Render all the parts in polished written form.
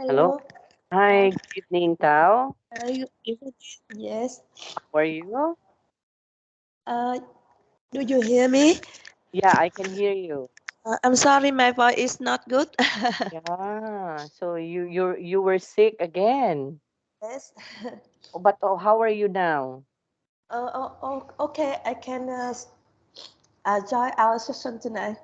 Hello. Hello. Hi, good evening, Tao. Yes. How are you? Uh, do you hear me? Yeah, I can hear you. I'm sorry, my voice is not good. Yeah. So you were sick again. Yes. But how are you now? Okay. I can join our session tonight.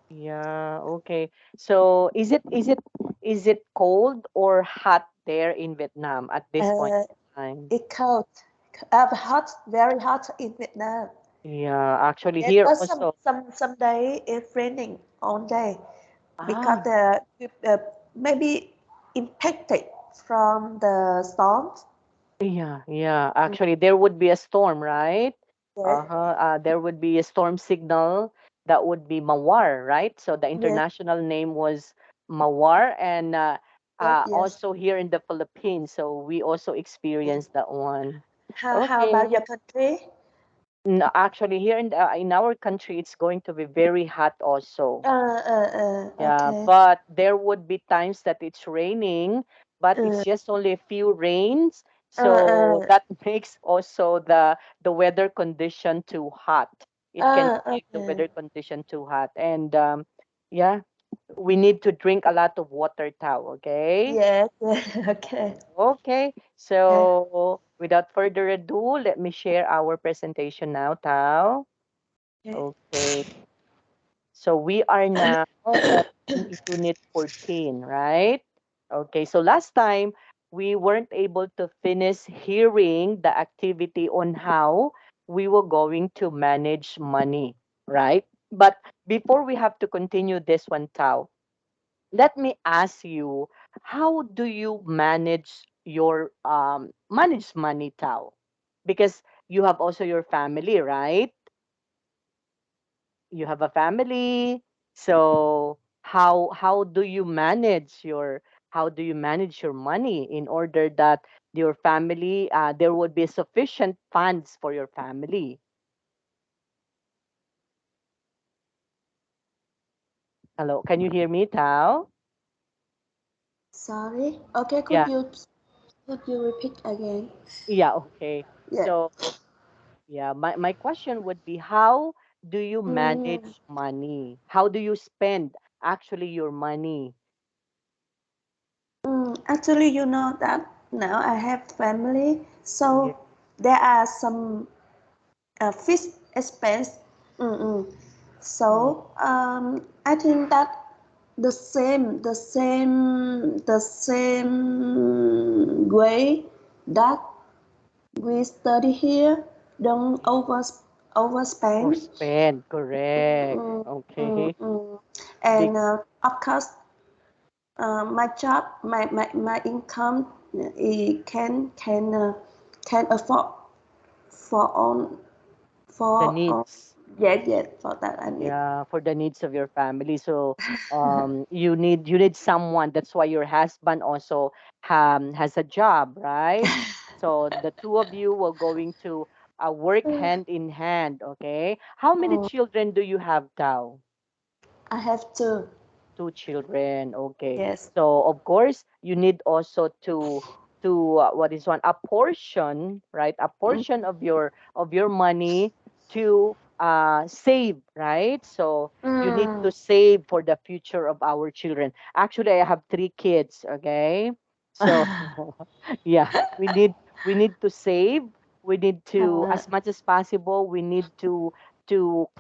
Yeah, okay. So is it cold or hot there in Vietnam at this point Uh, in time? it's cold. Hot, very hot in Vietnam. Yeah, actually Yes, here but also. some day it's raining all day because Ah, maybe impacted from the storms. yeah, yeah. Mm, Actually, there would be a storm, right? Yes. Uh-huh. There would be a storm signal that would be Mawar, right? So the Yes. international name was Mawar, and Yes. Yes. also here in the Philippines, so we also Yes. experienced that one. How about Okay. your country? No, actually, here in our country, it's going to be very hot also. Yeah, Okay. but there would be times that it's raining, but it's Uh, just only a few rains. So uh, that makes also the weather condition too hot. It can make the okay. weather condition too hot. And yeah, we need to drink a lot of water, Tao, okay? Yes. Okay. Okay. Okay. So without further ado, let me share our presentation now, Tao. Okay. Okay. So we are now on unit 14, right? Okay, so last time we weren't able to finish hearing the activity on how we were going to manage money, right? But before we have to continue this one, Tao, let me ask you, how do you manage your manage money, Tao? Because you have also your family, right? You have a family, so how do you manage your money in order that your family there would be sufficient funds for your family? Hello, can you hear me, Tao? Sorry. Okay. Yeah, Could you repeat again? yeah, okay. Yeah. So yeah, my question would be, how do you Mm, manage money? How do you spend actually your money? actually, you know that now I have family, Yeah, so there are some fixed expense. Mm-mm. mm, So I think that the same way that we study here, don't yeah. Or overspend. spend, correct. Mm, mm, Okay. mm. Big And of course, my job, my income, can afford for all the for. needs. Yeah, for that I need. Yeah, for the needs of your family. So you need someone. That's why your husband also has a job, right? So the two of you will going to work hand in hand, okay? How many Mm, children do you have, Tao? I have to. Two children, okay. Yes. So of course you need also to what is one, a portion, right? A Mm, portion of your money to save, right? So you need mm, to save for the future of our children. Actually, I have three kids, okay? So yeah, we need to save. We need to, uh, as much as possible, we need to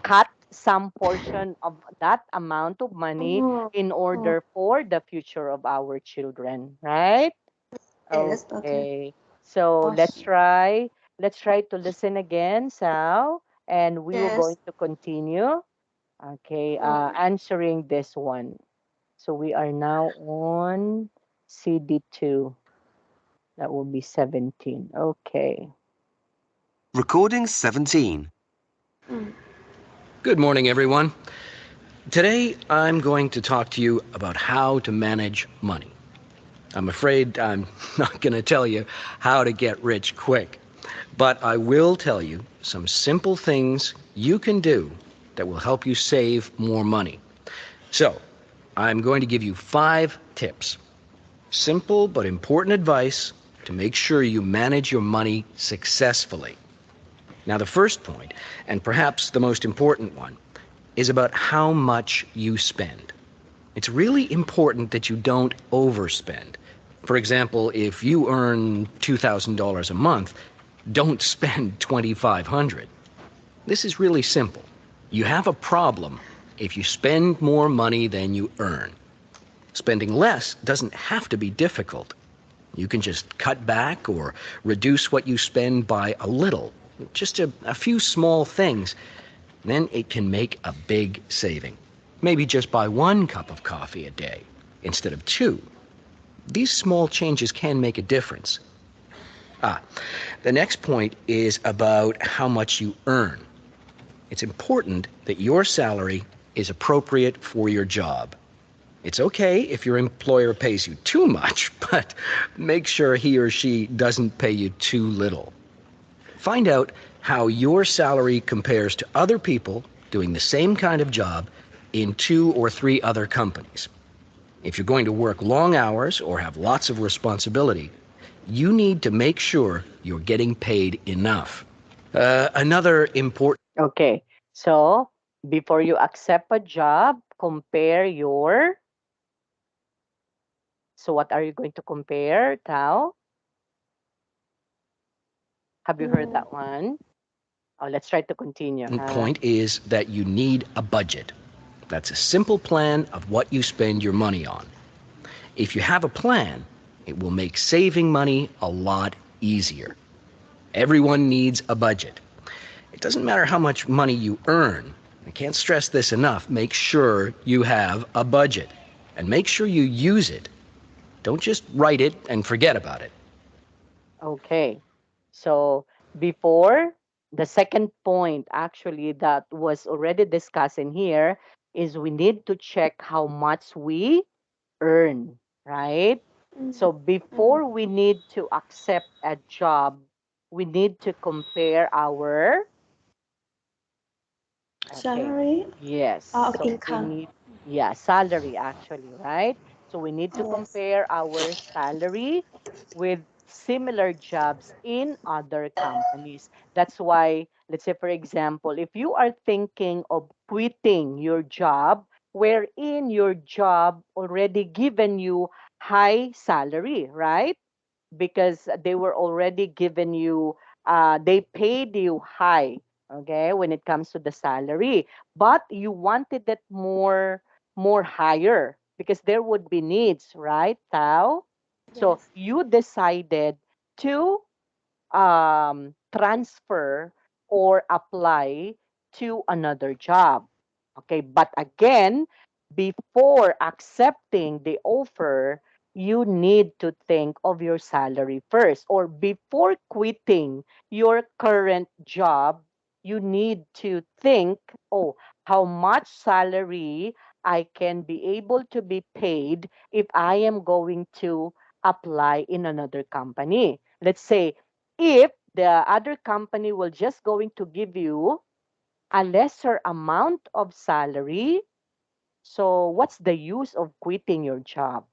cut some portion of that amount of money mm, in mm. order for the future of our children, right? Yes. Okay. Okay. So let's Awesome. try. Let's try to listen again, Sal, and we will Yes. going to continue. Okay, Mm. answering this one. So we are now on CD2. That will be 17. Okay. Recording 17. Mm. Good morning, everyone. Today, I'm going to talk to you about how to manage money. I'm afraid I'm not going to tell you how to get rich quick, but I will tell you some simple things you can do that will help you save more money. So, I'm going to give you 5 tips. Simple but important advice to make sure you manage your money successfully. Now, the first point, and perhaps the most important one, is about how much you spend. It's really important that you don't overspend. For example, if you earn $2,000 a month, don't spend $2,500. This is really simple. You have a problem if you spend more money than you earn. Spending less doesn't have to be difficult. You can just cut back or reduce what you spend by a little, just a few small things. Then it can make a big saving. Maybe just buy 1 cup of coffee a day instead of 2. These small changes can make a difference. Ah, the next point is about how much you earn. It's important that your salary is appropriate for your job. It's okay if your employer pays you too much, but make sure he or she doesn't pay you too little. Find out how your salary compares to other people doing the same kind of job in 2 or 3 other companies. If you're going to work long hours or have lots of responsibility, you need to make sure you're getting paid enough. Another important Okay. So, before you accept a job, compare your. So, what are you going to compare, Tao? Have you heard Mm, that one? Oh, let's try to continue, huh? point is that you need a budget. That's a simple plan of what you spend your money on. If you have a plan, it will make saving money a lot easier. Everyone needs a budget. It doesn't matter how much money you earn. I can't stress this enough. Make sure you have a budget and make sure you use it. Don't just write it and forget about it. Okay. So before the second point actually that was already discussed in here is we need to check how much we earn, right? mm, So mm. before we need to accept a job, we need to compare our. Okay. Salary Yes. or So we income. need, yeah, salary actually, right? So we need to Yes. compare our salary with similar jobs in other companies. That's why, let's say, for example, if you are thinking of quitting your job, wherein your job already given you high salary, right? Because they were already given you they paid you high, okay, when it comes to the salary, but you wanted it more higher because there would be needs, right, Tao? So Yes. you decided to transfer or apply to another job. Okay, but again, before accepting the offer, you need to think of your salary first, or before quitting your current job, you need to think, oh, how much salary I can be able to be paid if I am going to apply in another company. Let's say if the other company will just going to give you a lesser amount of salary, so what's the use of quitting your job,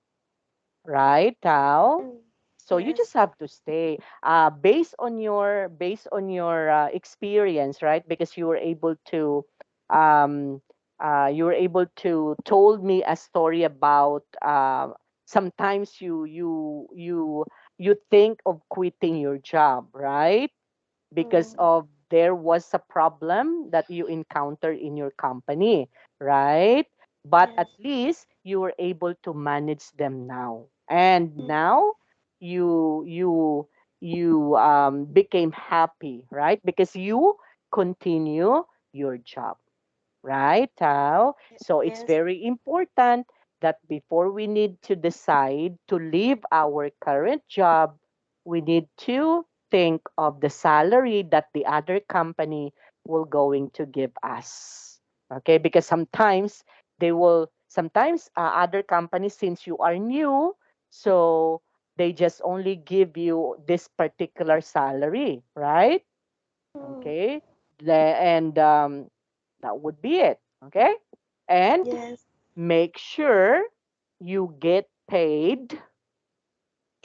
right, Tao? Mm. So you just Yes. have to stay based on your experience, right? Because um, you were able to told me a story about sometimes you think of quitting your job, right? Because Mm. of there was a problem that you encountered in your company, right? But Yes. at least you were able to manage them now. And Mm. now you became happy, right? Because you continue your job, right, Tao? So it's Yes. very important that before we need to decide to leave our current job, we need to think of the salary that the other company will going to give us. Okay, because sometimes other companies, since you are new, so they just only give you this particular salary, right? Mm. Okay. And that would be it. Okay. And Yes. make sure you get paid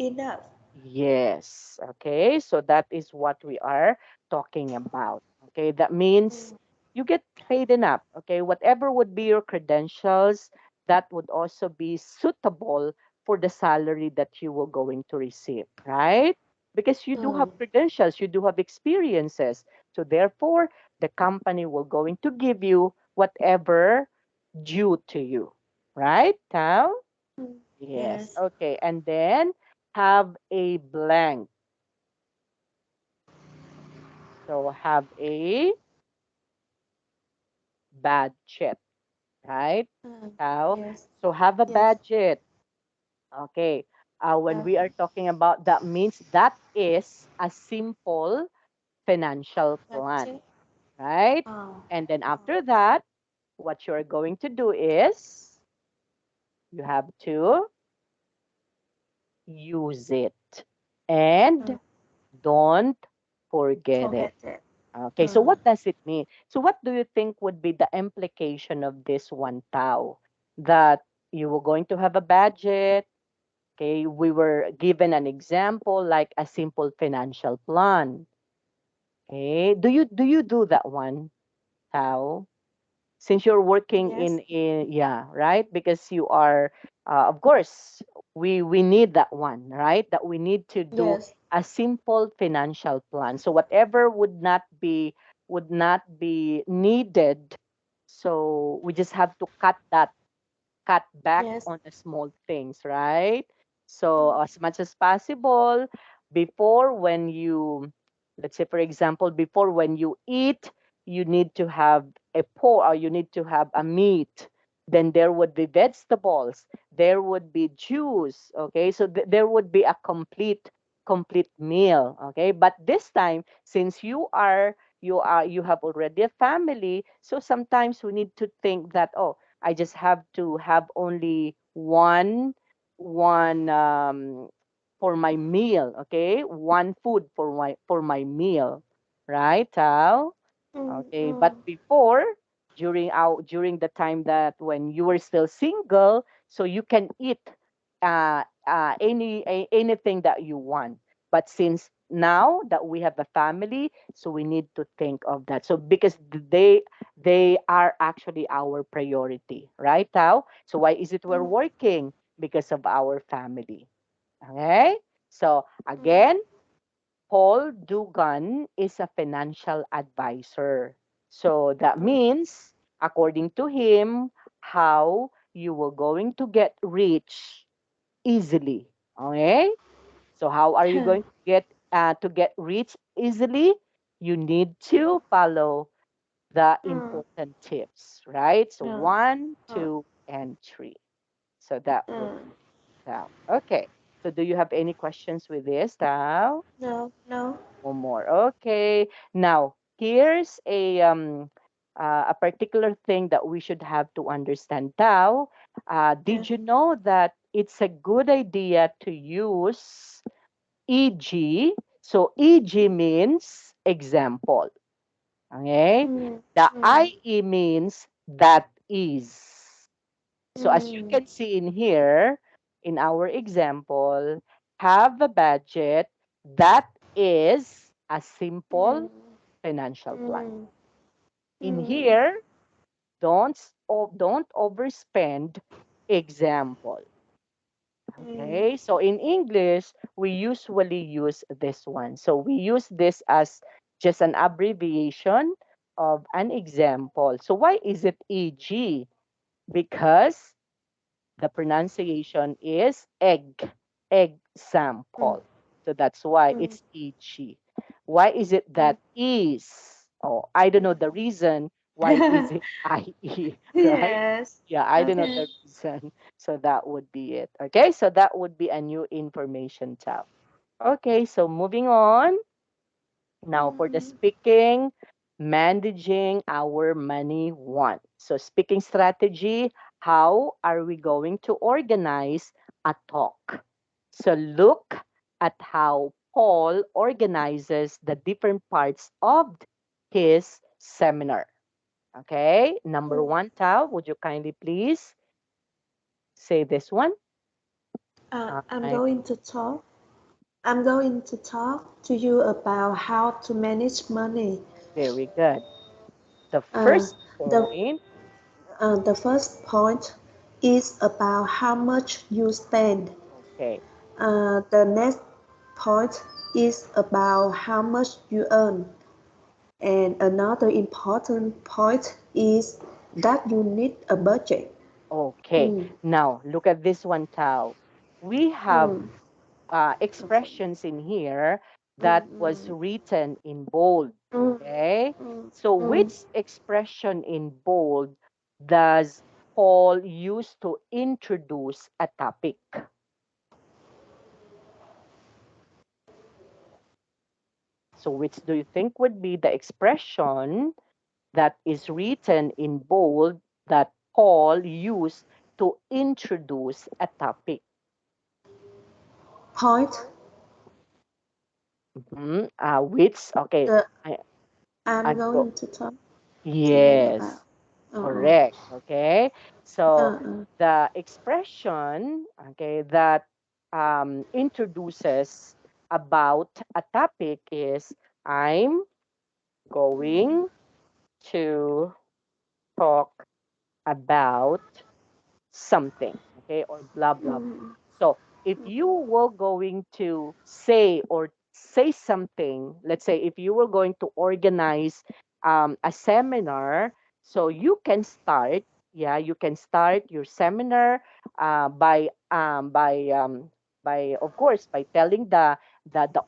enough. Yes. Okay. So that is what we are talking about. Okay. That means Mm, you get paid enough. Okay. Whatever would be your credentials, that would also be suitable for the salary that you will going to receive, right? Because you do have mm, credentials, you do have experiences. So therefore, the company will going to give you whatever due to you, right? Now, mm. yes. Yes. Okay. And then have a blank. So have a budget, right? Mm, How? yes. So have a Yes. budget. Okay. When Uh, we are talking about that means that is a simple financial that's plan, it. right? Oh, And then oh, after that, what you're going to do is you have to use it and mm. don't forget it. Forget it. Okay, so Mm, what does it mean? So what do you think would be the implication of this one tao? That you were going to have a budget. Okay, we were given an example like a simple financial plan. Okay, do you do that one, Tao? Since you're working yes. in yeah, right, because you are of course we need that one, right, that we need to do Yes. a simple financial plan, so whatever would not be needed, so we just have to cut back Yes. on the small things, right? So Mm, as much as possible, before when you, let's say for example, before when you eat, you need to have a pork or you need to have a meat. Then there would be vegetables, there would be juice, okay? So there would be a complete meal, okay? But this time, since you have already a family, so sometimes we need to think that, oh, I just have to have only one for my meal, okay? One food for my meal, right, Tal? mm, Okay, but mm, before, during the time that when you were still single, so you can eat anything that you want. But since now that we have a family, so we need to think of that. So because they are actually our priority, right, Tao? So why is it we're mm, working? Because of our family. Okay? So mm, again, Paul Dugan is a financial advisor. So that mm, means, according to him, how you were going to get rich easily. Okay? So how are you going to get rich easily? You need to follow the mm, important tips, right? So mm, one, mm, two, and three. So that would mm. Tao. Okay. So do you have any questions with this, Tao? No, no. One more. Okay. Now, here's a particular thing that we should have to understand. Tao, Yeah. did you know that it's a good idea to use EG? So EG means example. Okay. Mm, The mm, IE means that is. So as you mm, can see in here, in our example, have a budget that is a mm, simple financial plan. mm, In mm, here, don't overspend example. mm, Okay, so in English, we usually use this one. So we use this as just an abbreviation of an example. So why is it EG? Because the pronunciation is egg mm, sample. So that's why mm. it's EG. Why is it Mm. that is? Oh, I don't know the reason why is it IE, right? Yes. Yeah, I don't know Okay. the reason. So that would be it. Okay, so that would be a new information tab. Okay, so moving on. Now for the Mm, speaking, managing our money one. So speaking strategy, how are we going to organize a talk? So look at how Paul organizes the different parts of his seminar. Okay, number mm. one, Tao, would you kindly please say this one? I'm I going to talk. I'm going to talk to you about how to manage money. Very good. The Uh, first the point, the first point is about how much you spend. okay, The next point is about how much you earn. And another important point is that you need a budget. okay. Mm, Now look at this one, Tao. We have mm, expressions in here that was mm, written in bold. mm, Okay. mm, So, mm. which expression in bold does Paul use to introduce a topic? So, which do you think would be the expression that is written in bold that Paul used to introduce a topic? Point. Which, okay, The I, I'm I'm go, going to talk to you about. yes. Uh, Correct. Okay. So uh, the expression, okay, that introduces about a topic is I'm going to talk about something, okay, or blah blah blah. mm, So if you were going to say or say something, let's say if you were going to organize a seminar, so you can start, yeah, you can start your seminar by of course by telling the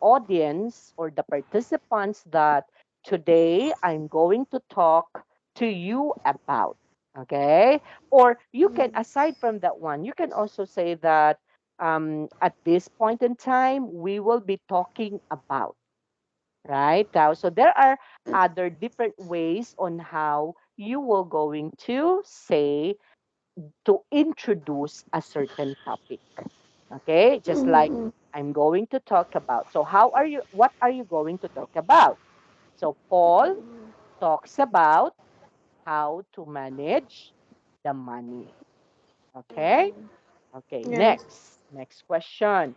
audience or the participants that today I'm going to talk to you about, okay. Or you can, mm, aside from that one, you can also say that at this point in time, we will be talking about, right? Now, so there are other different ways on how you will going to say to introduce a certain topic. Okay, just like mm, I'm going to talk about. So how are you? What are you going to talk about? So Paul talks about how to manage the money. Okay. Okay, yes. next question.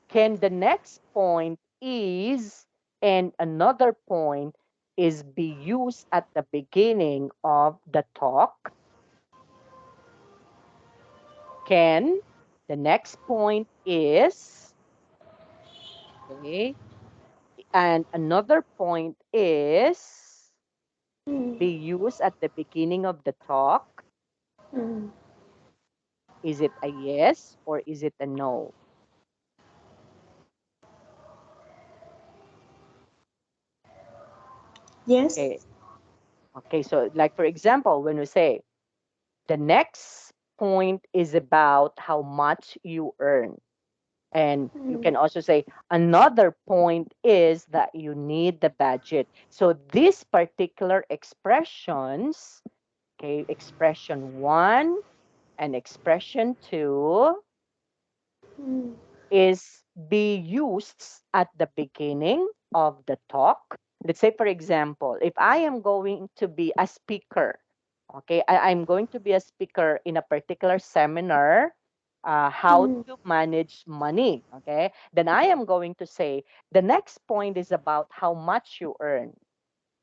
Can the next point is and another point is be used at the beginning of the talk? Can the next point is, okay, and another point is Mm, be used at the beginning of the talk? mm, Is it a yes or is it a no? yes. Okay. Okay, so like for example, when we say the next point is about how much you earn. And you Mm, can also say another point is that you need the budget. So these particular expressions, okay, expression one and expression two mm, is be used at the beginning of the talk. Let's say, for example, if I am going to be a speaker, okay, I'm going to be a speaker in a particular seminar, how mm, to manage money, okay, then I am going to say the next point is about how much you earn.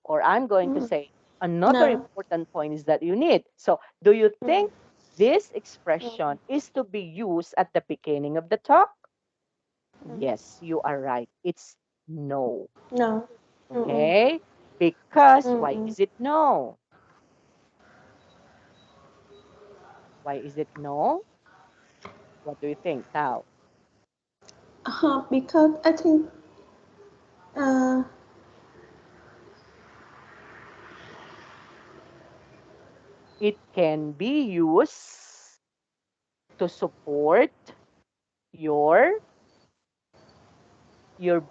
Or I'm going to mm. say another No. important point is that you need. So, do you Mm, think this mm, expression is to be used at the beginning of the talk? mm. Yes, you are right. It's no. No. Mm, Okay? Because mm, why mm. is it no? Why is it no? What do you think, Tao? Because I think uh, It can be used to support your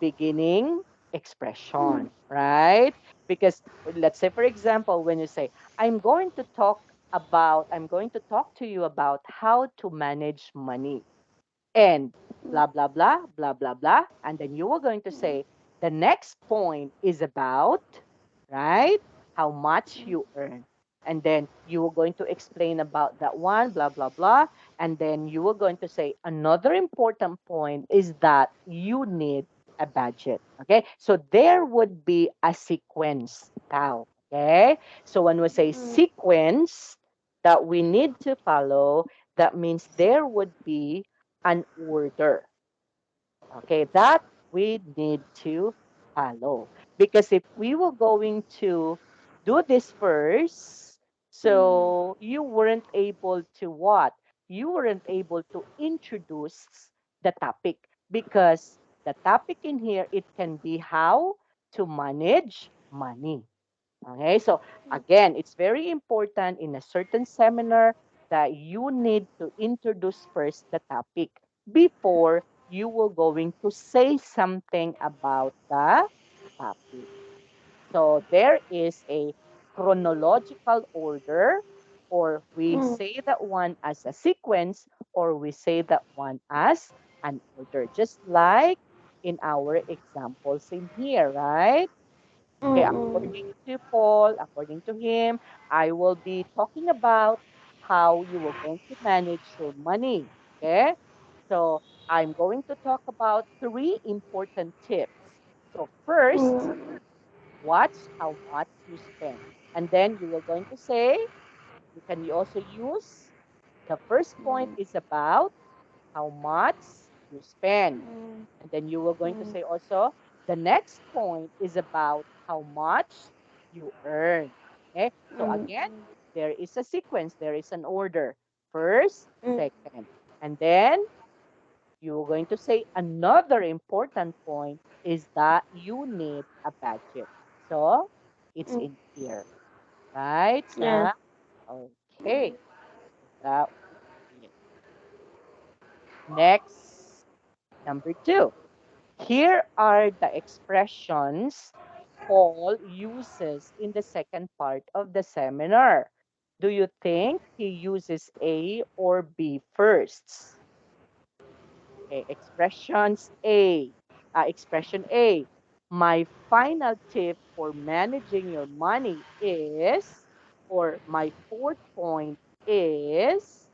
beginning mm, expression, right? Because let's say, for example, when you say, I'm going to talk to you about how to manage money and blah, blah, blah, blah, blah, blah. And then you were going to say, the next point is about, right? How much you earn. And then you were going to explain about that one, blah, blah, blah. And then you are going to say another important point is that you need a budget. Okay. So there would be a sequence now. Okay. So when we say sequence that we need to follow, that means there would be an order. Okay, that we need to follow. Because if we were going to do this first, so you weren't able to what? You weren't able to introduce the topic because the topic in here, it can be how to manage money. Okay, so again, it's very important in a certain seminar that you need to introduce first the topic before you will going to say something about the topic. So there is a chronological order, or we say that one as a sequence, or we say that one as an order, just like in our examples in here, right? Okay, according to Paul, according to him, I will be talking about how you are going to manage your money. Okay, so I'm going to talk about three important tips. So first, watch how much you spend, and then you are going to say you can also use the first point is about how much you spend. And then you were going to say also, the next point is about how much you earn. Okay. So again, there is a sequence, there is an order. First, second. And then you're going to say another important point is that you need a budget. So it's in here, right, Yeah. Sam? Okay. So that would be it. Next, number two. Here are the expressions Paul uses in the second part of the seminar. Do you think he uses A or B first? Okay, expression A. My final tip for managing your money is, or my fourth point is.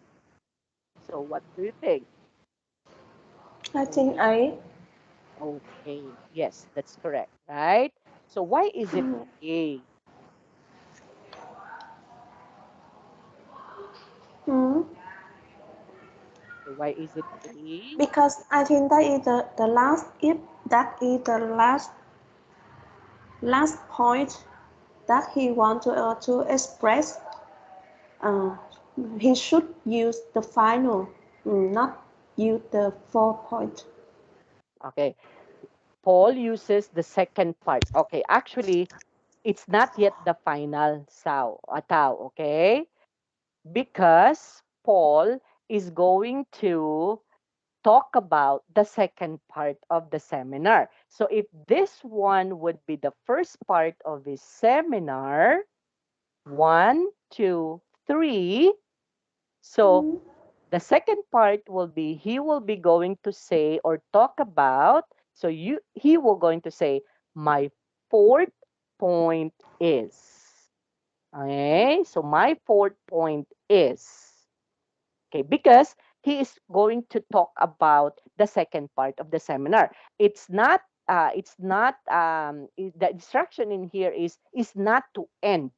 So, what do you think? I think I. Okay, yes, that's correct, right? So why is it A? Mm. So why is it A? Because I think that is the last if that is the last point that he want to express. Uh, he should use the final, not use the 4 point. Okay, Paul uses the second part. Okay, actually, it's not yet the final tao, okay? Because Paul is going to talk about the second part of the seminar. So if this one would be the first part of his seminar, one, two, three. So the second part will be he will be going to say or talk about. So he will going to say my fourth point is. Okay, so my fourth point is. Okay, because he is going to talk about the second part of the seminar. The instruction in here is not to end.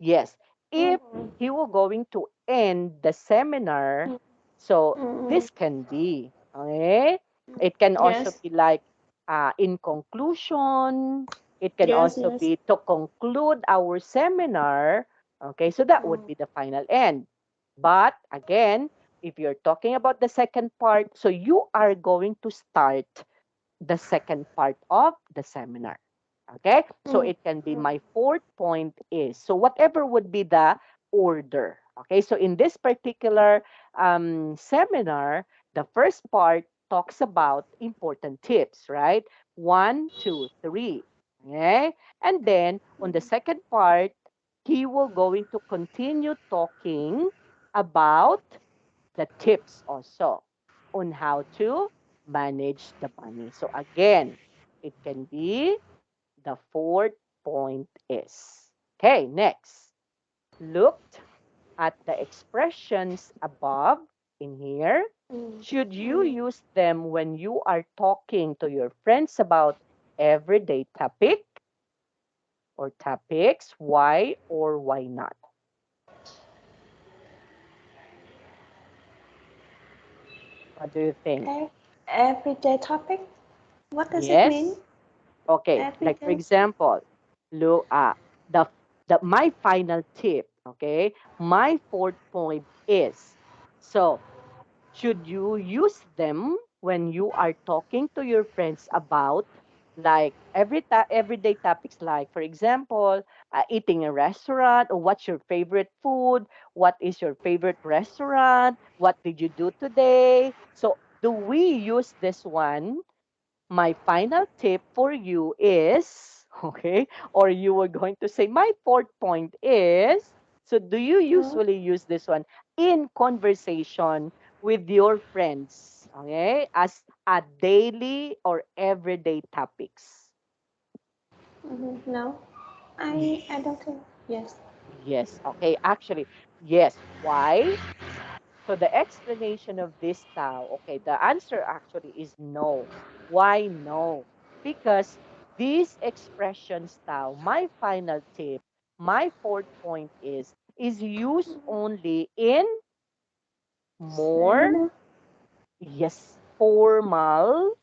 Yes, if he will going to end the seminar, so this can be, okay. It can also Yes, be like in conclusion. It can yes, also yes. be to conclude our seminar. Okay, so that would be the final end. But again, if you're talking about the second part, so you are going to start the second part of the seminar. Okay? So it can be my fourth point is. So whatever would be the order. Okay? So in this particular seminar, the first part talks about important tips, right? One, two, three. Okay? And then on the second part, he will going to continue talking about the tips also on how to manage the money. So again, it can be the fourth point is. Okay, next. Looked at the expressions above. in here. mm, Should you mm. use them when you are talking to your friends about everyday topic or topics? Why or why not? What do you think? Ev- Everyday topic. What does it mean? Yes? Okay, like for Everyday. example, look the my final tip, okay? My fourth point is, so should you use them when you are talking to your friends about like everyday topics, like for example, eating a restaurant, or what's your favorite food, what is your favorite restaurant, what did you do today? So do we use this one? My final tip for you is, okay, or you were going to say, my fourth point is, so do you Mm, usually use this one in conversation with your friends, okay, as a daily or everyday topics? no, Y- I don't think. Yes. Yes, okay, actually, yes. Why? So the explanation of this Tao, okay, the answer actually is no. Why no? Because these expressions Tao, my final tip, my fourth point is used only in more, Seminar. yes, formal,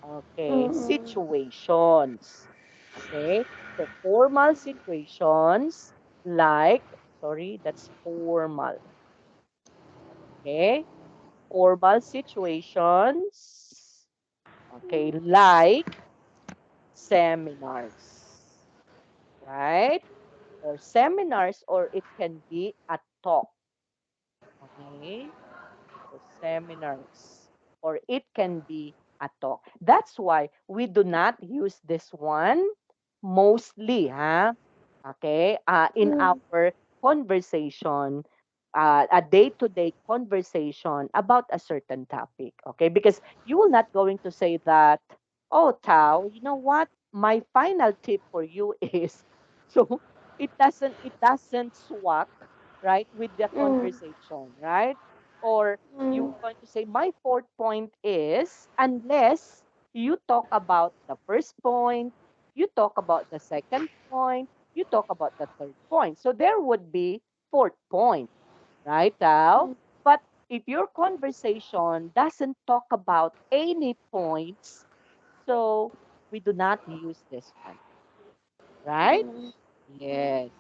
okay, Mm, situations. Okay? So formal situations like, sorry, that's formal. Okay? Formal situations, okay, like seminars, right? Or seminars, or it can be a talk, okay? So seminars, or it can be a talk. That's why we do not use this one mostly, huh? Okay, in mm, our conversation, a day-to-day conversation about a certain topic. Okay, because you will not going to say that, oh, Tao, you know what? My final tip for you is, so it doesn't swak, right, with the mm, conversation, right? Or you mm, were going to say, my fourth point is, unless you talk about the first point, you talk about the second point, you talk about the third point. So there would be fourth point, right, Tao? mm, But if your conversation doesn't talk about any points, so we do not use this one, right? mm, Yes.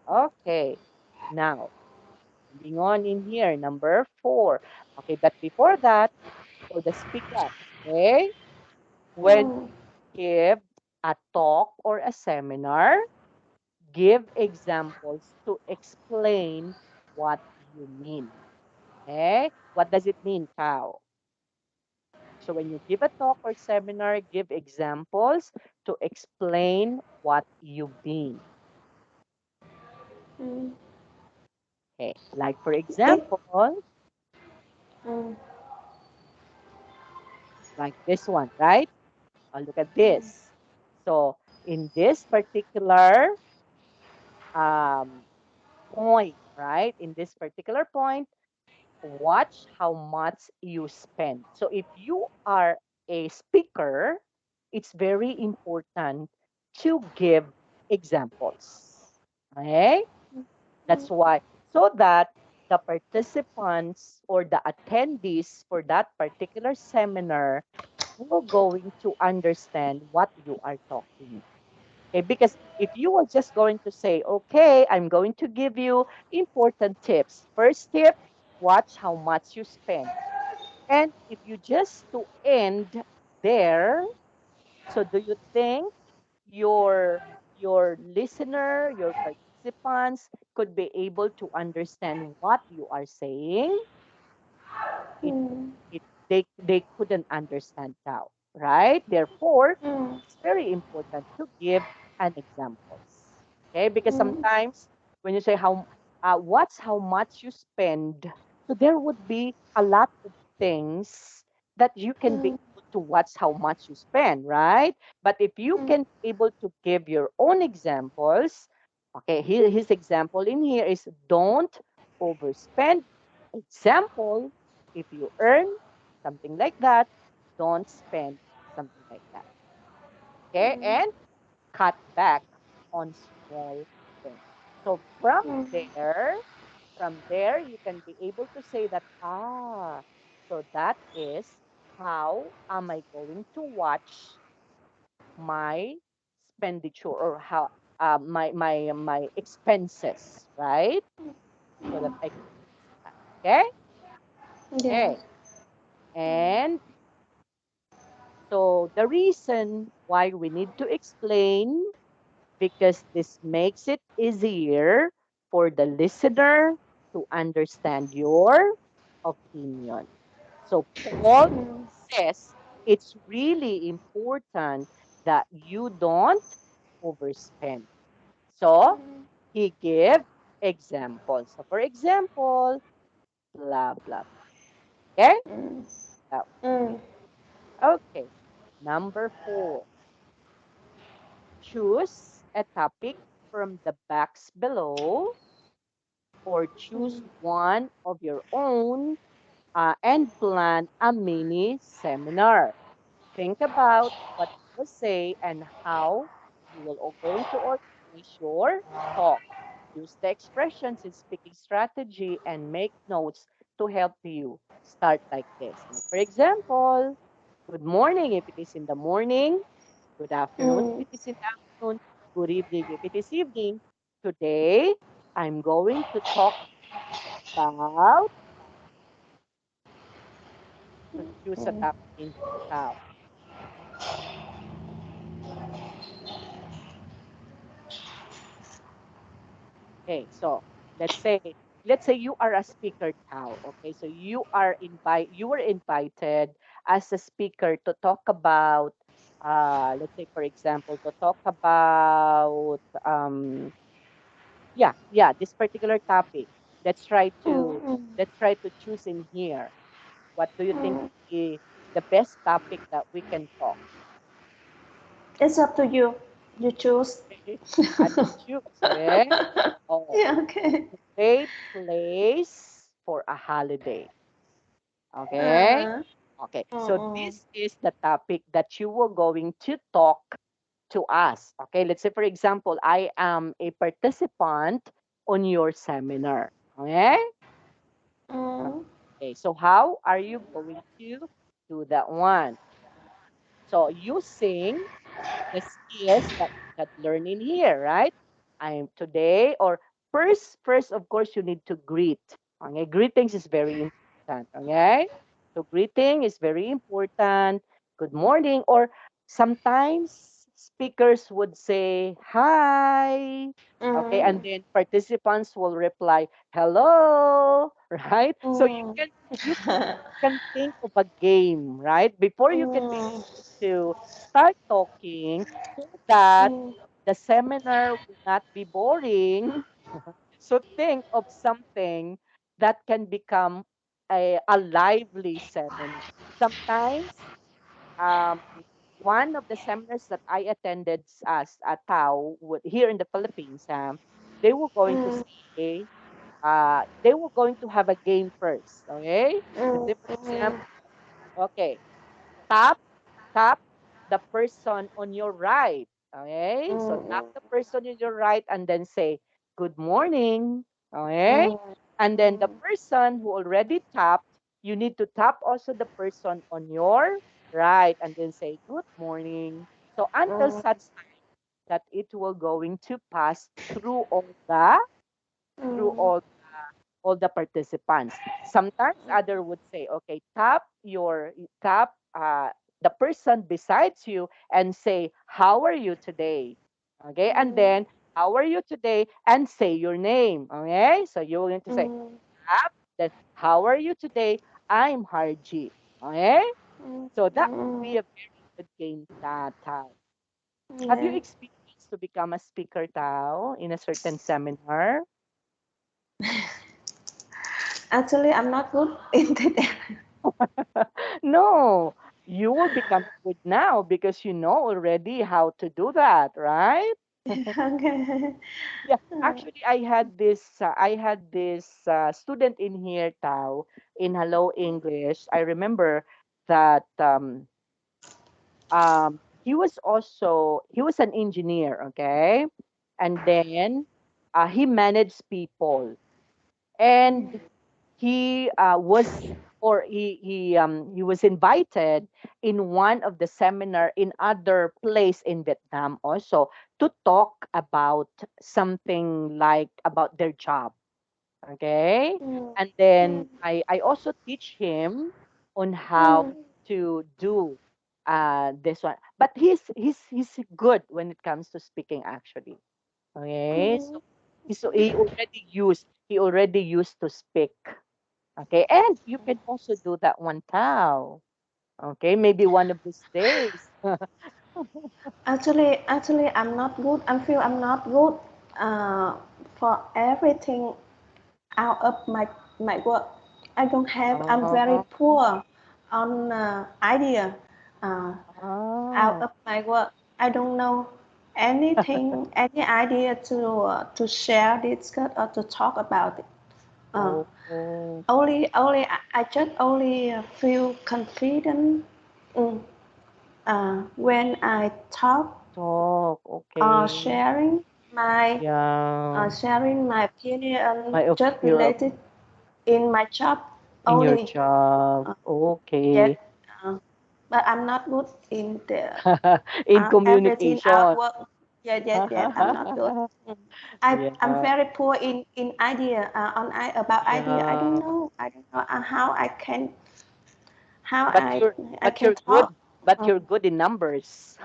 Okay. Now, moving on in here, number four. Okay, but before that, for the speak up, okay? When mm, you give a talk or a seminar, give examples to explain what you mean. Okay? What does it mean, Kao? So when you give a talk or seminar, give examples to explain what you mean. mm. Okay. Like for It. example, Mm, like this one, right? Look at mm, this. So in this particular um, point, right? In this particular point, watch how much you spend. So if you are a speaker, it's very important to give examples. Okay? That's why, so that the participants or the attendees for that particular seminar will going to understand what you are talking. Okay, because if you were just going to say, okay, I'm going to give you important tips. First tip, watch how much you spend. And if you just to end there, so do you think your your listener, your participants could be able to understand what you are saying? it mm, it they couldn't understand how, right? Therefore, mm, it's very important to give an examples. Okay, because mm, sometimes when you say what's how much you spend, so there would be a lot of things that you can be mm, able to watch how much you spend, right? But if you mm, can be able to give your own examples, okay, his example in here is don't overspend. Example, If you earn something like that, don't spend something like that. Okay? And cut back on small things. So from there, you can be able to say that, so that is how am I going to watch my expenditure or how my expenses, right? So that I can that. Okay? Yeah. Okay. And so the reason why we need to explain because this makes it easier for the listener to understand your opinion. So Paul says it's really important that you don't overspend. So he gave examples. So for example, blah blah. Okay? That Mm. okay. Number 4. Choose a topic from the box below or choose one of your own and plan a mini seminar. Think about what you will say and how you will going to organize your talk. Use the expressions in speaking strategy and make notes to help you start like this. Like for example, good morning if it is in the morning, good afternoon if Mm. it is in the afternoon, good evening if it is evening. Today, I'm going to talk about to choose a topic in here now. Okay, so let's say let's say you are a speaker now. Okay, so you were invited as a speaker to talk about let's say for example to talk about yeah this particular topic. Let's try to Mm. let's try to choose in here. What do you think Mm. would be the best topic that we can talk? It's up to you. You choose. Okay, I will choose. Okay. Oh, Yeah, okay. great place for a holiday. Okay. Uh, Okay. So mm, this is the topic that you were going to talk to us. Okay. Let's say, for example, I am a participant on your seminar. Okay. mm, Okay. So how are you going to do that one? So you sing the skills that we had learned in here, right? I'm today or first of course you need to greet. Okay, greetings is very important. Okay, so greeting is very important. Good morning, or sometimes speakers would say hi. Okay, and mm, then participants will reply hello, right? So you mm. can you can think of a game, right? Before you can be Mm, able to start talking so that mm, the seminar will not be boring. So think of something that can become a lively seminar. Sometimes, um, one of the seminars that I attended as a TAO here in the Philippines, they were going to mm, say, they were going to have a game first. Okay, let's mm, say for mm, example, okay, tap tap the person on your right. Okay? So tap mm, the person on your right and then say, good morning. Okay? mm, And then the person who already tapped, you need to tap also the person on your right and then say, good morning. So until mm, such time that it will going to pass through through mm, all the participants. Sometimes other would say, okay, tap the person besides you and say, how are you today? Okay, and mm, then how are you today and say your name. Okay, so you're going to say mm, tap, then how are you today? I'm Hargie. Okay, mm, so that would mm. be a very good game, Tao. Have you Yeah. experienced to become a speaker, Tao, in a certain seminar? Actually, I'm not good in that. No, you will become good now because you know already how to do that, right? Okay. Yeah, actually, I had this student in here, Tao, in Hello English. I remember that he was an engineer, okay, and then he managed people, and he was invited in one of the seminar in other place in Vietnam also to talk about something like about their job. Okay. Mm, And then mm, I also teach him on how mm, to do this one. But he's good when it comes to speaking actually. Okay. mm. So he already used to speak. Okay. And you can also do that one Tao. Okay, maybe one of these days. Actually, I'm not good. I feel I'm not good uh, for everything out of my work. I don't have. I'm very Oh, poor on idea uh, out oh, of my work. I don't know anything, any idea to share, discuss, or to talk about it. Uh, oh, oh, only I just only feel confident mm, when I talk talk. or Okay. Yeah. sharing my opinion My just your related in my job in your only. job. Uh, Okay. yet, uh, but I'm not good in the In everything communication. outwork. Yet I'm not good. Mm. I'm Yeah. very poor in idea about idea. Yeah. I don't know how But you're I but can you're talk. good. But Uh, you're good in numbers.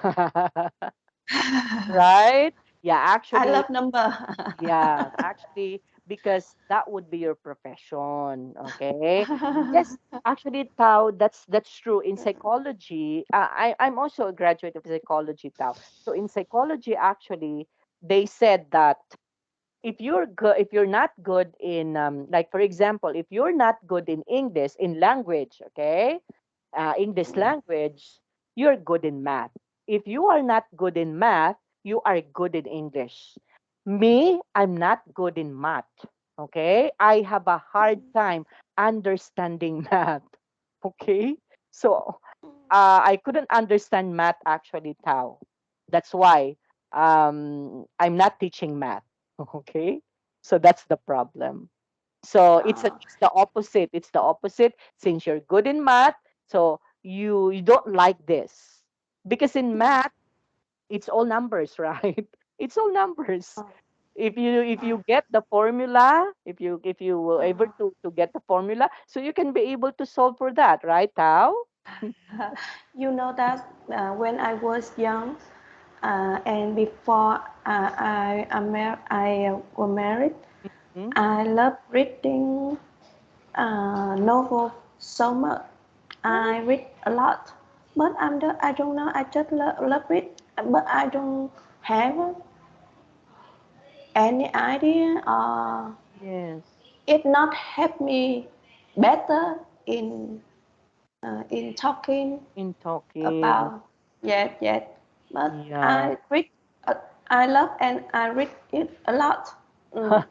Right? Yeah, I actually, love number. yeah, actually, because that would be your profession, okay? Yes, actually, Tao, that's true. In psychology, I'm also a graduate of psychology, Tao. So in psychology, actually, they said that if you're not good in like for example, if you're not good in English in language, okay, English language, you're good in math. If you are not good in math, you are good in English. Me, I'm not good in math. Okay? I have a hard time understanding math. Okay? So, I couldn't understand math actually, Tao. That's why I'm not teaching math. Okay? So that's the problem. So uh, it's the opposite. It's the opposite. Since you're good in math, so you don't like this because in math it's all numbers, right? It's all numbers. If you get the formula, if you were able to get the formula, so you can be able to solve for that, right, Tao? you know that when I was young and before I was married, Hmm? I love reading novel so much. Oh, I read a lot, but I don't know. I just love it, but I don't have any idea. yes. It not help me better in talking In talking. about yet. But Yeah. uh, I love and I read it a lot. Mm.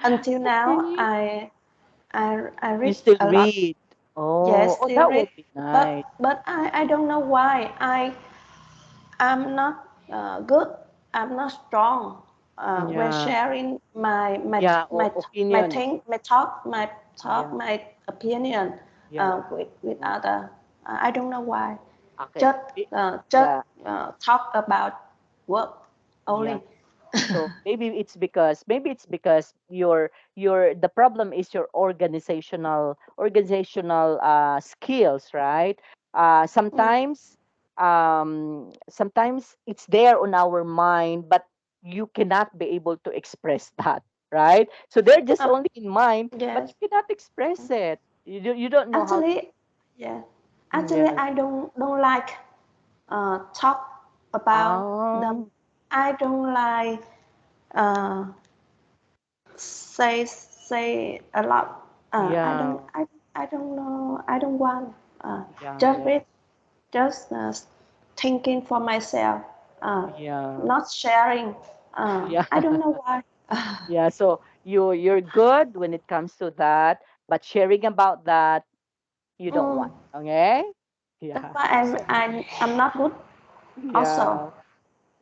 Until now, Okay. I You read still a lot. read. Oh, Yes, oh, still that read, would be nice. but I don't know why I'm not good. I'm not strong when Yeah. sharing Yeah, opinions. my talk Yeah. my opinion Yeah. with Yeah. other. I don't know why. Okay. Just Yeah. talk about work Yeah. only. So maybe it's because your the problem is your organizational skills, right? Mm. Sometimes it's there on our mind, but you cannot be able to express that, right? So they're just Uh, only in mind, but yes. you cannot express it. You don't know how. Actually, yeah. Actually, Yeah. I don't like talk about them. Um. I don't like uh, say a lot. Yeah. I don't know. I don't want. Yeah. Just Yeah. read, just thinking for myself. uh, Yeah. not sharing. Yeah. I don't know why. Yeah. So you're good when it comes to that, but sharing about that you don't Mm, want. Okay? that's Yeah. why I'm not good also. Yeah.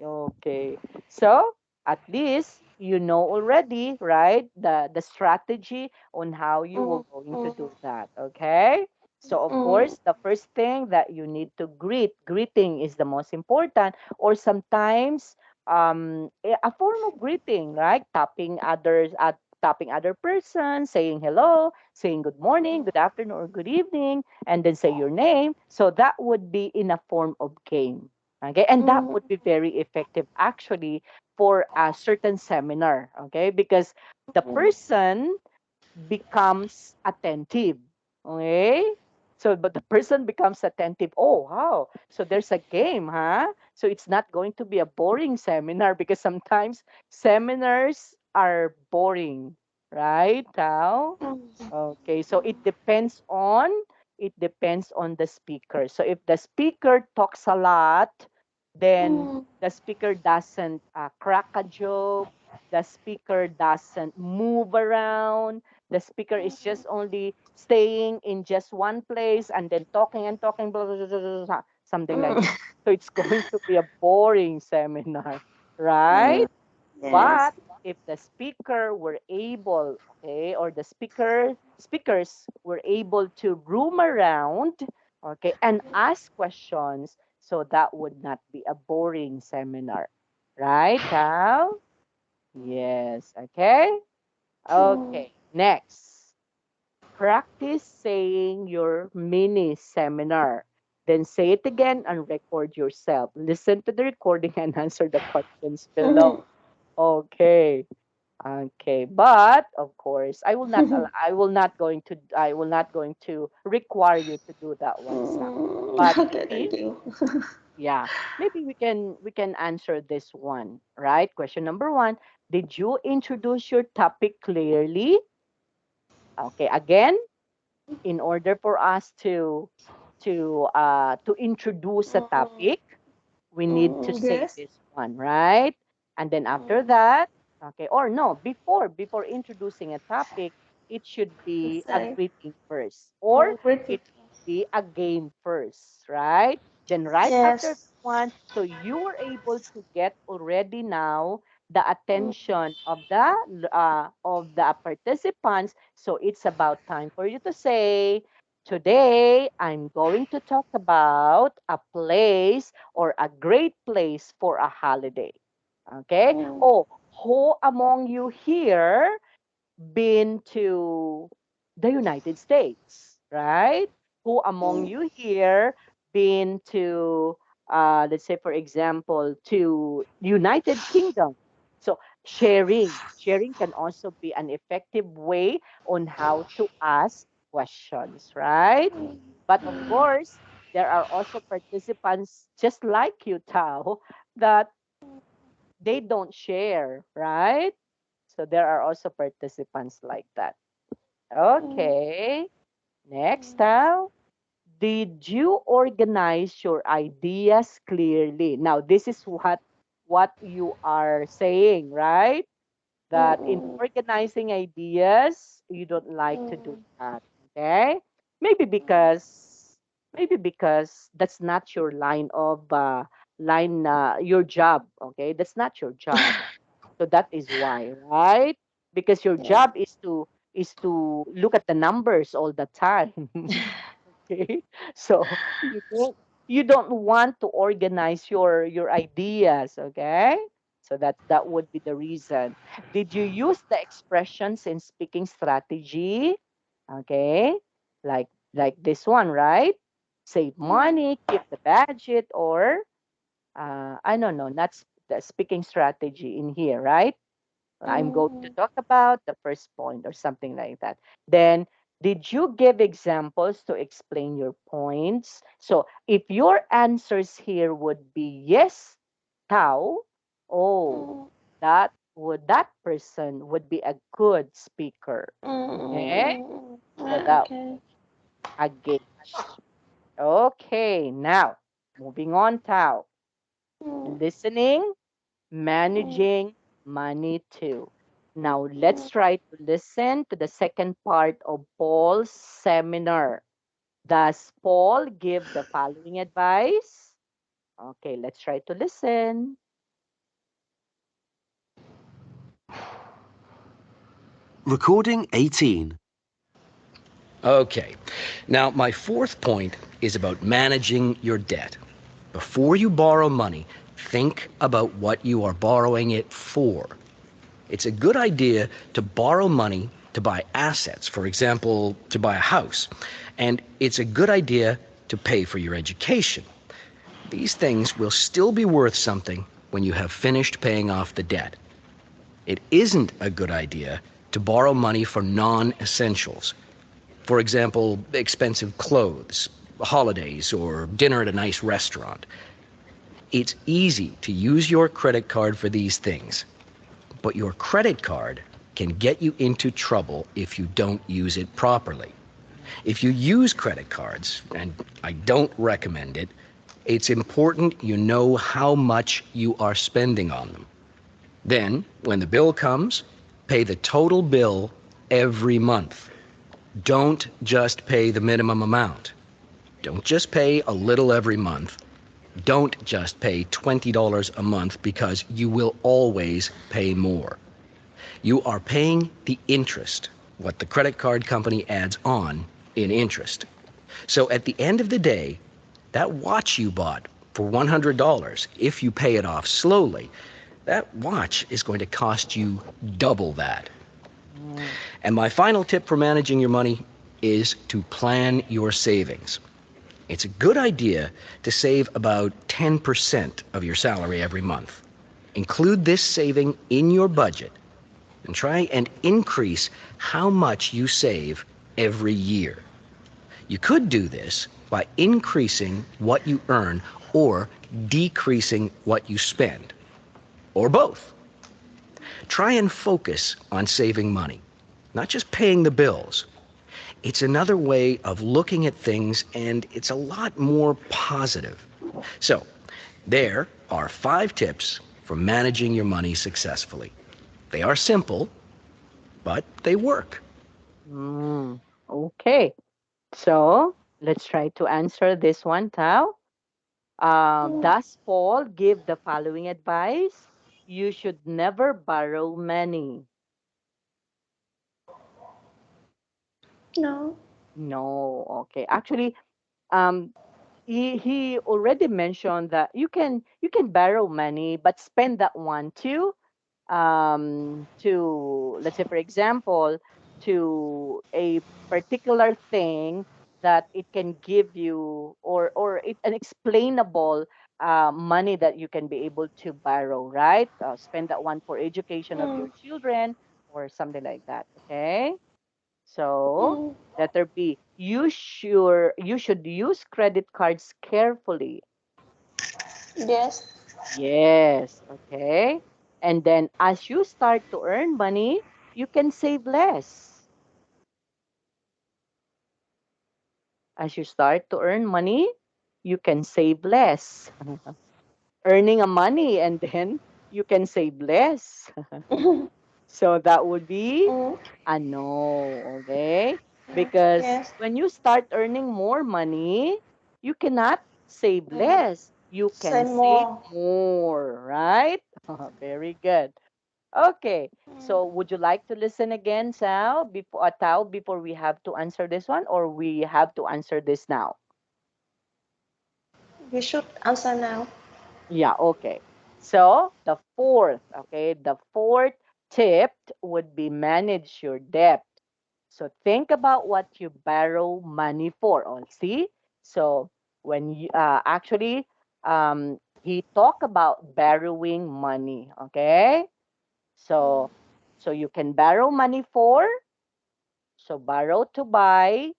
Okay. So at least you know already, right? The strategy on how you Mm, will going to mm, do that. Okay. So of mm, course, the first thing that you need to greeting is the most important, or sometimes a form of greeting, right? Tapping other person, saying hello, saying good morning, good afternoon, or good evening, and then say your name. So that would be in a form of game. Okay, and that mm, would be very effective actually for a certain seminar. Okay, because the mm, person becomes attentive. Okay, so but the person becomes attentive. Oh, wow! So there's a game, huh? So it's not going to be a boring seminar because sometimes seminars are boring, right? Now, mm, okay, so it depends on the speaker. So if the speaker talks a lot, then mm, the speaker doesn't crack a joke. The speaker doesn't move around. The speaker is just only staying in just one place and then talking and talking, blah, blah, blah, blah, blah, blah, something like mm, that. So it's going to be a boring seminar, right? mm. Yes. But if the speaker were able, okay, or the speakers were able to roam around, okay, and ask questions, so that would not be a boring seminar, right, Tal? Yes, okay. Mm, Okay, next. Practice saying your mini seminar. Then say it again and record yourself. Listen to the recording and answer the questions below. mm, Okay. Okay. But of course, I will not going to require you to do that one, Sam. But okay, maybe, thank you. yeah, maybe we can answer this one, right? Question number 1, did you introduce your topic clearly? Okay, again, in order for us to introduce a Mm, topic, we need to say yes. this one, right? And then after that, okay, or no, before introducing a topic, it should Let's be a say, greeting first, or great. it should be a game first, right? Then right after Yes. that one, so you were able to get already now the Mm, attention of the participants. So it's about time for you to say, today I'm going to talk about a place or a great place for a holiday. Okay? mm, Oh, who among you here been to the United States, right? Who among mm, you here been to, let's say, for example, to United Kingdom? So sharing can also be an effective way on how to ask questions, right? But of course, there are also participants just like you, Tao, that they don't share, right? So there are also participants like that. mm, Okay. Next, Tao. Did you organize your ideas clearly? Now, this is what you are saying, right? That in mm, organizing ideas, you don't like to do mm, that. Okay? Maybe because maybe because that's not your your job. Okay, that's not your job. So that is why, right? Because your yeah. job is to look at the numbers all the time. Okay, so you don't want to organize your ideas. Okay, so that would be the reason. Did you use the expressions in speaking strategy? Okay, like this one, right? Save Mm, money, keep the budget, or I don't know, not the speaking strategy in here, right? I'm going to mm, talk about the first point or something like that. Then, did you give examples to explain your points? So, if your answers here would be yes, how? Oh, mm, that person would be a good speaker. Okay, so that okay. a gauge. Okay, now moving on, Tao. Listening, managing money too. Now let's try to listen to the second part of Paul's seminar. Does Paul give the following advice? Okay, let's try to listen. Recording 18. Okay. Now, my fourth point is about managing your debt. Before you borrow money, think about what you are borrowing it for. It's a good idea to borrow money to buy assets, for example, to buy a house. And it's a good idea to pay for your education. These things will still be worth something when you have finished paying off the debt. It isn't a good idea to borrow money for non essentials. For example, expensive clothes, holidays, or dinner at a nice restaurant. It's easy to use your credit card for these things, but your credit card can get you into trouble if you don't use it properly. If you use credit cards, and I don't recommend it, it's important you know how much you are spending on them. Then, when the bill comes, pay the total bill every month. Don't just pay the minimum amount. Don't just pay a little every month. Don't just pay $20 a month because you will always pay more. You are paying the interest, what the credit card company adds on in interest. So at the end of the day, that watch you bought for $100, if you pay it off slowly, that watch is going to cost you double that. Mm, And my final tip for managing your money is to plan your savings. It's a good idea to save about 10% of your salary every month. Include this saving in your budget and try and increase how much you save every year. You could do this by increasing what you earn or decreasing what you spend, or both. Try and focus on saving money, not just paying the bills. It's another way of looking at things, and it's a lot more positive. So, there are 5 tips for managing your money successfully. They are simple, but they work. mm. Okay, so let's try to answer this one, Tao. Does Paul give the following advice? You should never borrow money. No. No, okay. Actually, um, he already mentioned that you can borrow money, but spend that one too. To, let's say, for example, to a particular thing that it can give you, or it, an explainable money that you can be able to borrow, right? Spend that one for education of your children or something like that. Okay, so letter B, you should use credit cards carefully. Yes. Yes, okay. And then as you start to earn money, you can save less. As you start to earn money, you can save less. Earning a money and then you can save less. So that would be a no, okay? Because Yes. when you start earning more money, you cannot save less. You Say can save more. more, right? Very good. Okay. So would you like to listen again, Tao, before we have to answer this one, or we have to answer this now? We should answer now. Yeah, okay. So the fourth tip would be manage your debt. So think about what you borrow money for. Oh, see? So when you actually he talked about borrowing money, okay? So you can borrow money for, so borrow to buy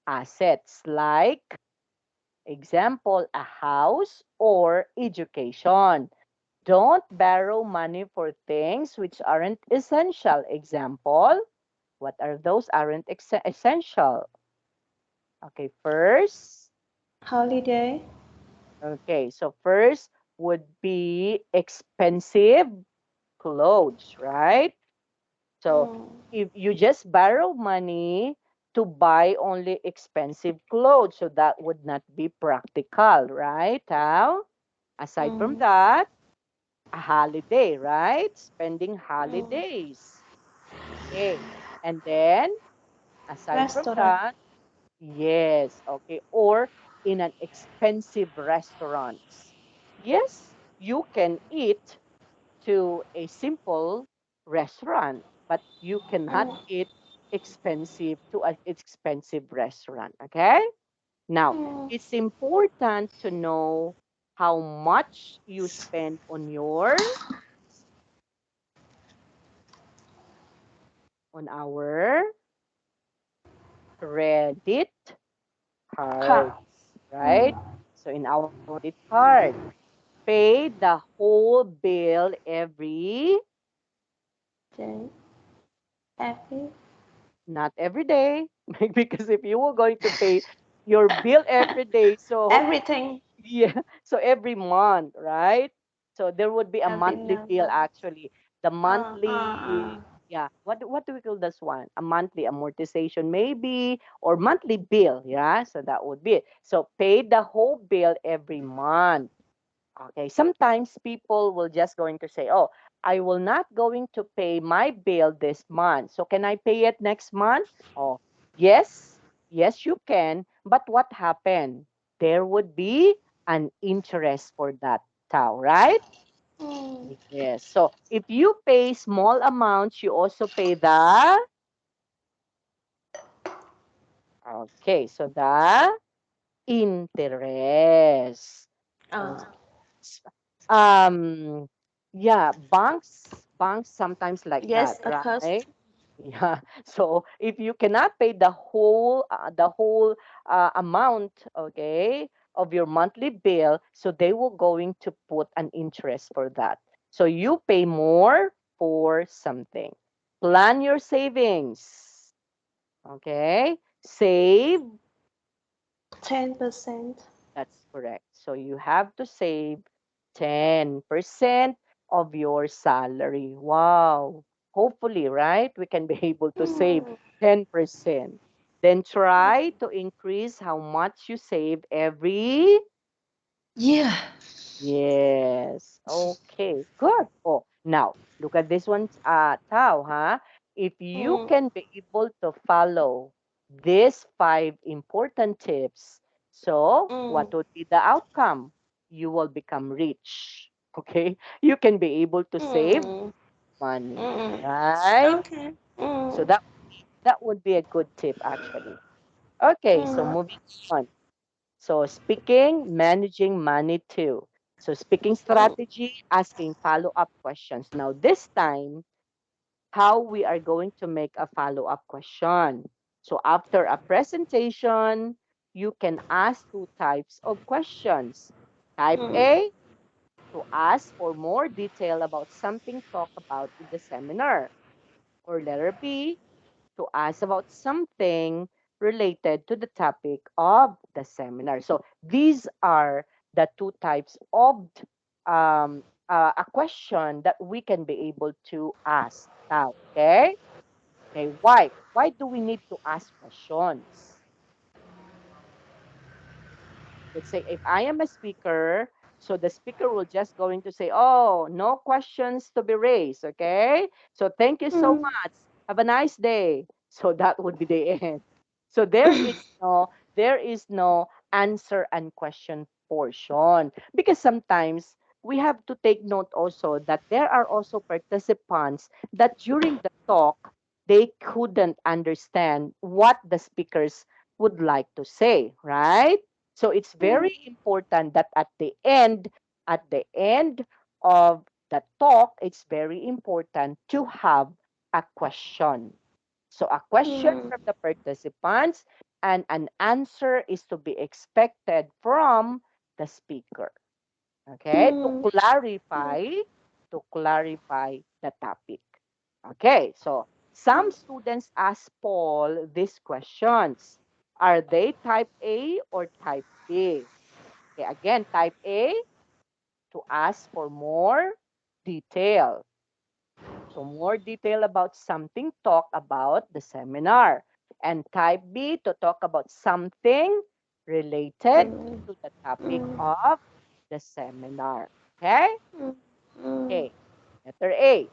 assets like, example, a house or education. Don't borrow money for things which aren't essential. Example, what are those aren't essential? Okay, first. Holiday. Okay, so first, would be expensive clothes, right? So mm, if you just borrow money to buy only expensive clothes, so that would not be practical, right? How? Aside from mm, that, a holiday, right? Spending mm. holidays. Okay. And then, aside from Restaurant. that, yes, okay. Or in an expensive restaurants. Yes, you can eat to a simple restaurant, but you cannot Mm, eat expensive to an expensive restaurant. Okay? Now, mm. it's important to know how much you spend on our credit Car. cards, right? Mm. So in our credit card, pay the whole bill every, Then every not every day, because if you were going to pay your bill every day, so everything. yeah, so every month, right? So there would be a Every monthly month. bill actually. The Uh, uh, monthly, uh. yeah, what do we call this one? A monthly amortization maybe, or monthly bill, yeah? So that would be it. So pay the whole bill every month. Okay, sometimes people will just going to say, "Oh, I will not going to pay my bill this month. So can I pay it next month?" Oh, yes. Yes, you can. But what happened? There would be an interest for that tau, right? Mm. Yes. So if you pay small amounts, you also pay the, okay, so the interest. Uh, S- Um, yeah, banks sometimes like that, yes, of course. right? Yeah. So if you cannot pay the whole amount, okay, of your monthly bill, so they will going to put an interest for that. So you pay more for something. Plan your savings, okay? Save. 10%. That's correct. So you have to save 10% of your salary. Wow. Hopefully, right? We can be able to save Mm. 10%. Then try to increase how much you save every. Yeah. Yes. Okay. Good. Oh, now look at this one, Tao, huh? If you Mm. can be able to follow these five important tips, so what Mm. would be the outcome? You will become rich. Okay. You can be able to save Mm. money, Mm. right? Okay. So Mm. that would be a good tip actually. Okay. So Mm. moving on. So speaking, managing money too. So speaking Mm. strategy, asking follow-up questions. Now this time, how we are going to make a follow-up question. So after a presentation, you can ask two types of questions. Type Mm. A, to ask for more detail about something talked about in the seminar. Or letter B, to ask about something related to the topic of the seminar. So these are the two types of a question that we can be able to ask now. Okay. Okay. Why? Why do we need to ask questions? Let's say if I am a speaker, so the speaker will just going to say, "Oh, no questions to be raised." Okay. So thank you so Mm. much. Have a nice day. So that would be the end. So there is no answer and question portion, because sometimes we have to take note also that there are also participants that during the talk they couldn't understand what the speakers would like to say, right? So it's Mm. very important that at the end of the talk, it's very important to have a question. So a question Mm. from the participants and an answer is to be expected from the speaker. Okay? To Mm. clarify, to clarify the topic. Okay, so some students ask Paul these questions. Are they type A or type B? Okay, again, type A. to ask for more detail. So more detail about something, talk about the seminar. And type B, to talk about something related to the topic of the seminar. Okay? Okay. Letter A.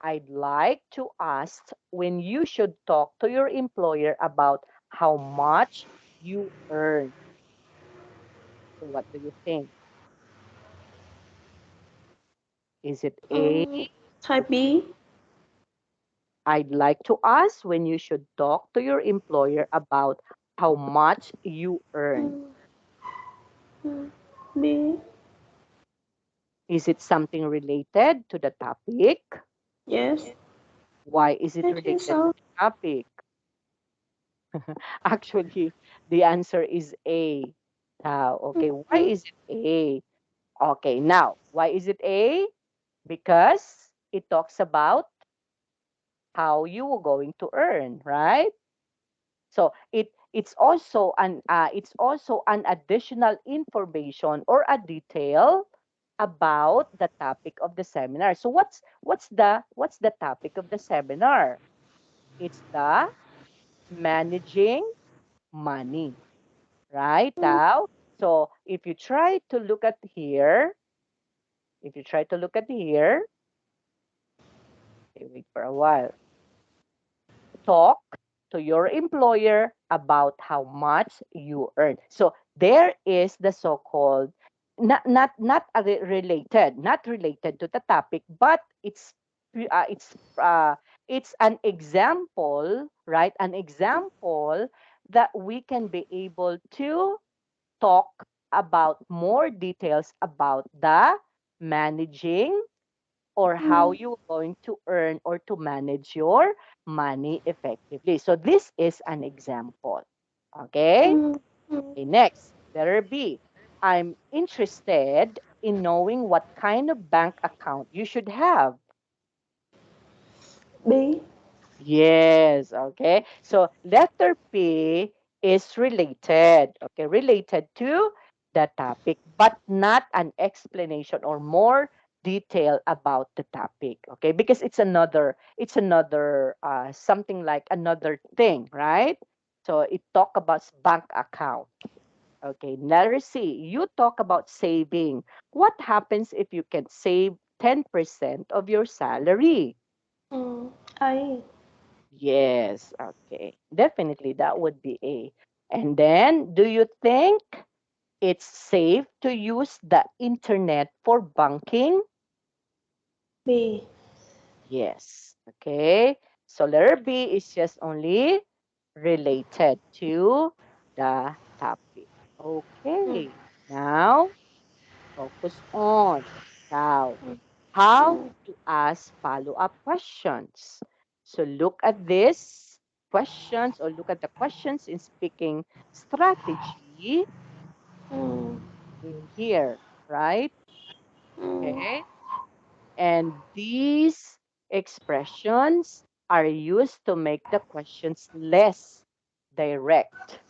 I'd like to ask when you should talk to your employer about how much you earn. So what do you think? Is it A? Type B. I'd like to ask when you should talk to your employer about how much you earn. B. Is it something related to the topic? Yes, Why is it I think related to so. the topic? Actually, the answer is A. Now, okay, why is it A? Okay, now, why is it A? Because it talks about how you were going to earn, right? So it's also an additional information or a detail about the topic of the seminar. So what's the topic of the seminar? It's the managing money, right? Now, so if you try to look at here, okay, wait for a while. Talk to your employer about how much you earn. So there is the so-called not related to the topic, but p- uh, it's uh, it's an example, right? An example that we can be able to talk about more details about the managing or how you're going to earn or to manage your money effectively. So this is an example. Okay? Okay, next, letter B. I'm interested in knowing what kind of bank account you should have. B. Yes, okay. So letter P is related, okay, related to the topic, but not an explanation or more detail about the topic, okay? Because it's another something like another thing, right? So it talk about bank account. Okay, letter C, you talk about saving. What happens if you can save 10% of your salary? A. Yes, okay. Definitely that would be A. And then, do you think it's safe to use the internet for banking? B. Yes. Okay. So letter B is just only related to the topic. Okay. Now, focus on. Now, how to ask follow-up questions. So look at this questions or look at the questions in speaking strategy in here, right? Okay. And these expressions are used to make the questions less direct.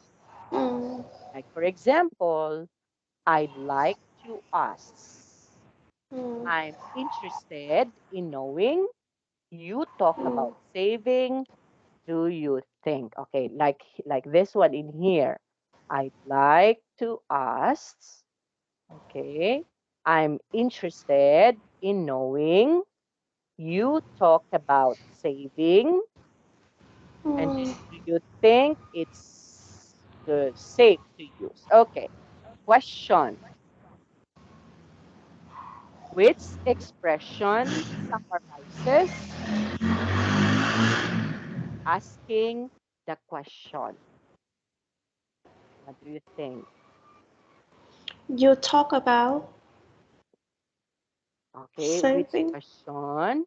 Like, for example, I'd like to ask, I'm interested in knowing you talk about saving. Do you think? Okay, like this one in here. I'd like to ask, okay, I'm interested in knowing you talk about saving, and then do you think it's safe to use? Okay, question. Which expression summarizes asking the question? What do you think? You talk about Okay, which saving. question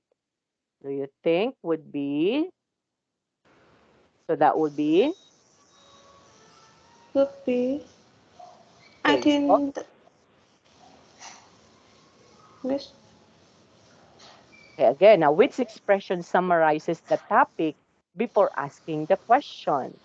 do you think would be? So that would be, Could be. I okay, so think this. okay, again, now which expression summarizes the topic before asking the question?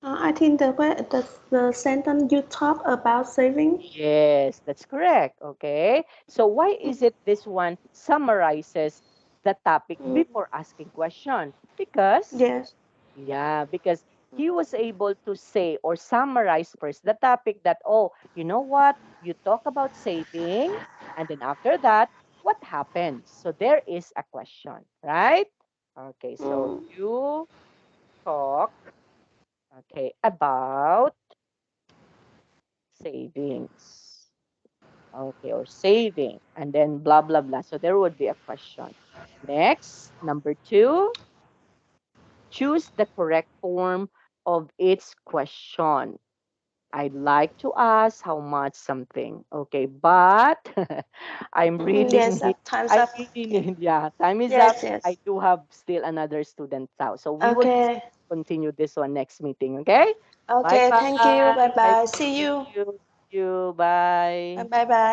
I think the sentence you talk about saving. Yes, that's correct. Okay. So why is it this one summarizes the topic Mm, before asking question? Because yes. yeah, because he was able to say or summarize first the topic that, oh, you know what? You talk about saving, and then after that, what happens? So there is a question, right? Okay, so Mm, you talk, okay, about savings. Okay, or saving, and then blah, blah, blah. So there would be a question. Next, number two, choose the correct form of its question. I'd like to ask how much something. Okay, but I'm really yes. need, Time's I up. really need, yeah, time is up. Yes, yes. I do have still another student now. So we will Okay. continue this one next meeting, okay? Bye Okay. bye. Thank you. Bye I bye. See see you. you. See you. Bye Bye. bye bye.